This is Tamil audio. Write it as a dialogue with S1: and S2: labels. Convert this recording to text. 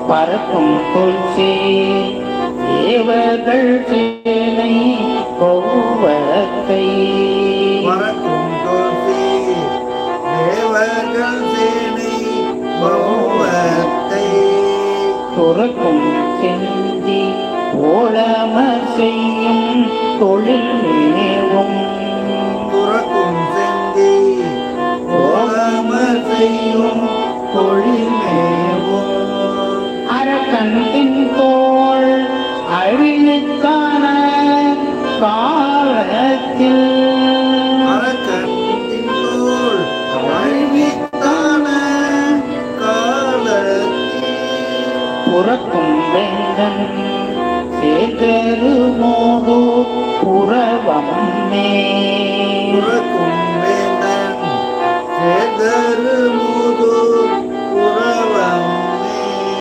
S1: பறக்கும் கொள்சே தேவர்கள் சேனை பௌவத்தை
S2: பறக்கும் கொள்சே தேவர்கள் சேனை பௌவத்தை
S1: துறக்கும் செந்தி ஓளம செய்யும் தொழில் மேவும்
S2: துறக்கும் செந்தி ஓளம செய்யும் தொழில் மேவும்
S1: அரக்கன்பின் தோள் அழித்தான காலத்தில்
S2: அரக்கன்பின் தோள் அழித்தான காலத்தில்
S1: புறக்கும் வேந்தன் சேகரு மோது புறவமே
S2: புறக்கும் வேந்தன் சேகரு